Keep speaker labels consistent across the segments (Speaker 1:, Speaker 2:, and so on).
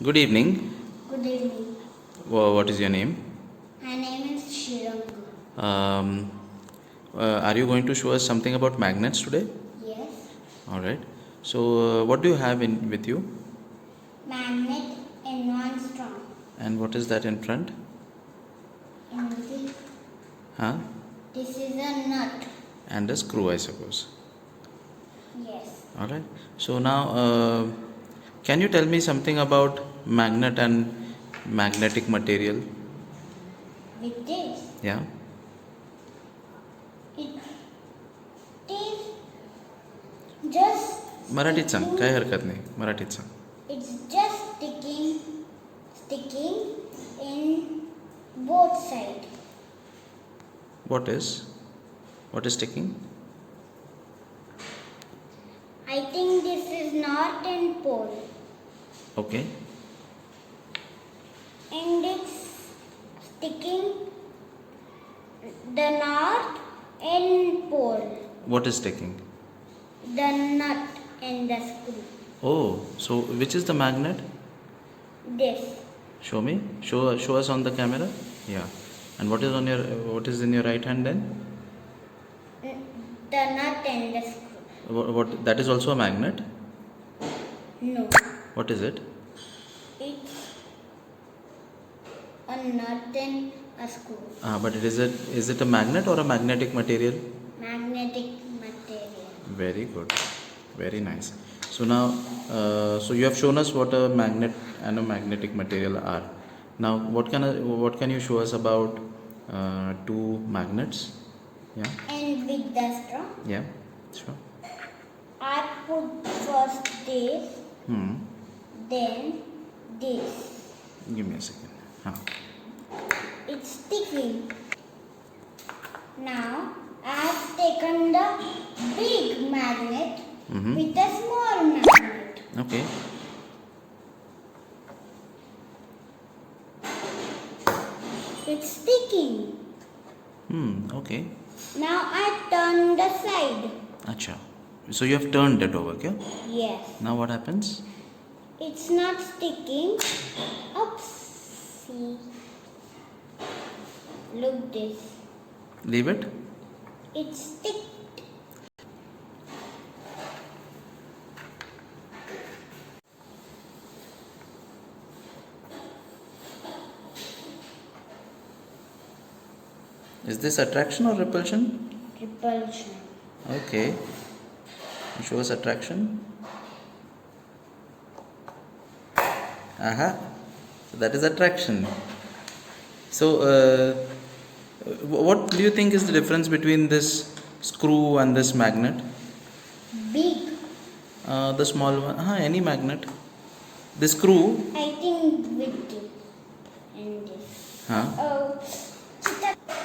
Speaker 1: Good evening.
Speaker 2: Good evening.
Speaker 1: What is your name?
Speaker 2: My name is Shiranga.
Speaker 1: Um, are you going to show us something about magnets today?
Speaker 2: Yes.
Speaker 1: All right. So, what do you have in with you?
Speaker 2: Magnet in one strong.
Speaker 1: And what is that in front?
Speaker 2: In the,
Speaker 1: Huh?
Speaker 2: this is a nut.
Speaker 1: And a screw, I suppose.
Speaker 2: Yes.
Speaker 1: All right. So now, can you tell me something about magnet and magnetic material?
Speaker 2: With this,
Speaker 1: Yeah.
Speaker 2: it is just
Speaker 1: मराठीत सांग, काही हरकत नाही. मराठीत सांग.
Speaker 2: it's just sticking in both sides.
Speaker 1: What is? What is sticking?
Speaker 2: I think this is north and pole,
Speaker 1: Okay.
Speaker 2: and it's sticking the north and pole,
Speaker 1: What is sticking?
Speaker 2: the nut and the screw.
Speaker 1: Oh, so which is the magnet?
Speaker 2: This.
Speaker 1: Show me. Show us on the camera. Yeah. And what is in your right hand then?
Speaker 2: The nut and the screw.
Speaker 1: What that is also a magnet?
Speaker 2: No,
Speaker 1: What is it?
Speaker 2: it's a nut and a screw.
Speaker 1: But is it a magnet or a magnetic material?
Speaker 2: Magnetic material.
Speaker 1: Very good. Very nice. So now, so you have shown us what a magnet and a magnetic material are. Now, what can you show us about two magnets? Yeah.
Speaker 2: And with the straw,
Speaker 1: Yeah. Sure.
Speaker 2: I put first this,
Speaker 1: Hmm.
Speaker 2: then this.
Speaker 1: Give me a second. Huh.
Speaker 2: It's sticking. Now, I've taken the big magnet
Speaker 1: Mm-hmm.
Speaker 2: with the small magnet.
Speaker 1: Okay.
Speaker 2: It's sticking.
Speaker 1: Okay.
Speaker 2: Now, I turn the side.
Speaker 1: Acha. So you have turned it over, okay?
Speaker 2: Yes.
Speaker 1: Now what happens?
Speaker 2: It's not sticking. Oops. See. Look this.
Speaker 1: Leave it.
Speaker 2: It's stick.
Speaker 1: Is this attraction or repulsion?
Speaker 2: Repulsion.
Speaker 1: Okay. Show us attraction. Aha. So that is attraction. So, what do you think is the difference between this screw and this magnet?
Speaker 2: Big.
Speaker 1: The small one. Any magnet. The screw.
Speaker 2: I think with this and this. Oh.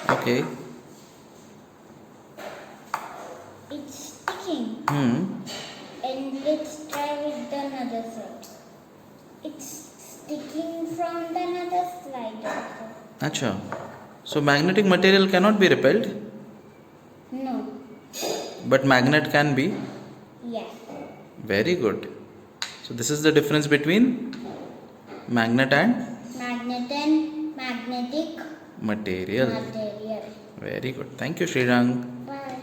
Speaker 1: Okay.
Speaker 2: It's sticking. And let's try with the another side. It's sticking from the another side also.
Speaker 1: Acha. So magnetic material cannot be repelled,
Speaker 2: No.
Speaker 1: but magnet can be.
Speaker 2: Yes.
Speaker 1: Very good. So this is the difference between magnet and
Speaker 2: Magnet and magnetic
Speaker 1: material.
Speaker 2: material.
Speaker 1: Very good. Thank you, Srirang.
Speaker 2: Bye.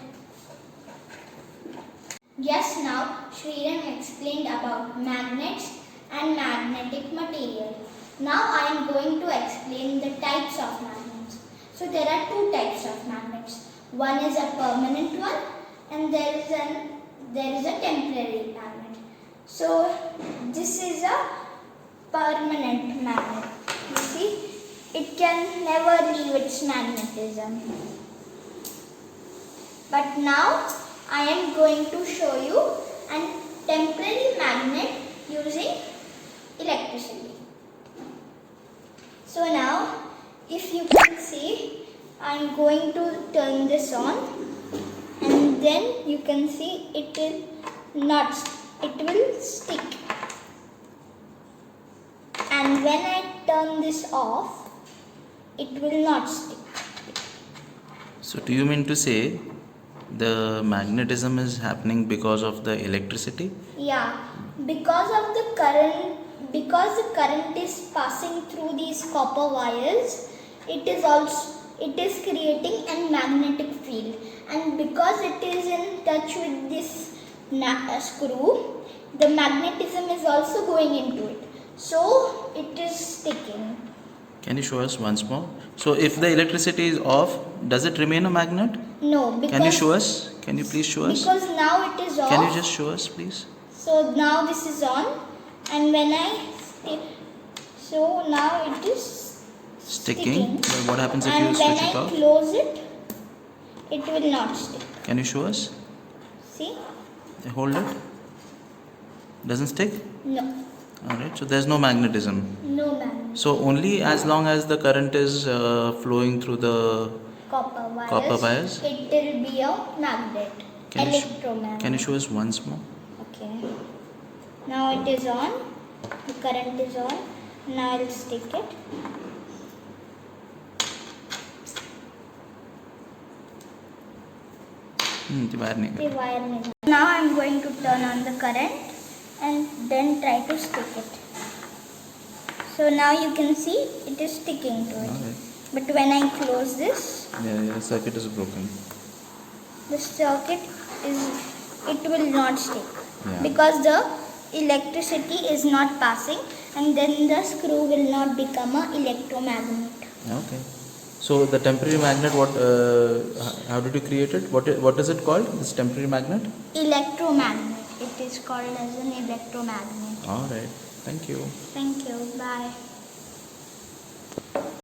Speaker 2: Just now, Sriram explained about magnets and magnetic material. Now I am going to explain the types of magnets. So there are two types of magnets. One is a permanent one, and there is a temporary magnet. So this is a permanent magnet. You see, it can never leave its magnetism. But now I am going to show you a temporary magnet using electricity. So now, if you can see, I am going to turn this on, and then you can see it will stick. And when I turn this off, it will not stick.
Speaker 1: So do you mean to say the magnetism is happening because of the electricity?
Speaker 2: Yeah, because of the current because the current is passing through these copper wires, it is creating a magnetic field, and because it is in touch with this screw, the magnetism is also going into it, so it is sticking.
Speaker 1: Can you show us once more? So if the electricity is off, does it remain a magnet?
Speaker 2: No, because
Speaker 1: Can you show us? Can you please show us?
Speaker 2: because now it is off.
Speaker 1: Can you just show us, please?
Speaker 2: So now this is on, and when I so now it is
Speaker 1: Sticking. Well, what happens if
Speaker 2: and
Speaker 1: you
Speaker 2: when
Speaker 1: switch it
Speaker 2: I
Speaker 1: off?
Speaker 2: close it, it will not stick.
Speaker 1: Can you show us?
Speaker 2: See?
Speaker 1: Hold it. Doesn't stick?
Speaker 2: No,
Speaker 1: Alright, so there's no magnetism.
Speaker 2: no magnet.
Speaker 1: So only as long as the current is flowing through the
Speaker 2: Copper wires.
Speaker 1: wires?
Speaker 2: It will be a magnet.
Speaker 1: Can you sh-
Speaker 2: Electromagnet.
Speaker 1: Can you show us once more?
Speaker 2: Okay. Now it is on. The current is on. Now I'll stick it.
Speaker 1: The wire नहीं
Speaker 2: The wire में. Now I'm going to turn on the current and then try to stick it. So now you can see it is sticking to it.
Speaker 1: Alright.
Speaker 2: But when I close this,
Speaker 1: Yeah, the circuit is broken.
Speaker 2: the circuit it will not stick.
Speaker 1: Yeah.
Speaker 2: Because the electricity is not passing, and then the screw will not become a electromagnet.
Speaker 1: Okay. So the temporary magnet, how did you create it? What is it called? This temporary magnet?
Speaker 2: Electromagnet. It is called as an electromagnet.
Speaker 1: Alright. Thank you.
Speaker 2: Thank you. Bye.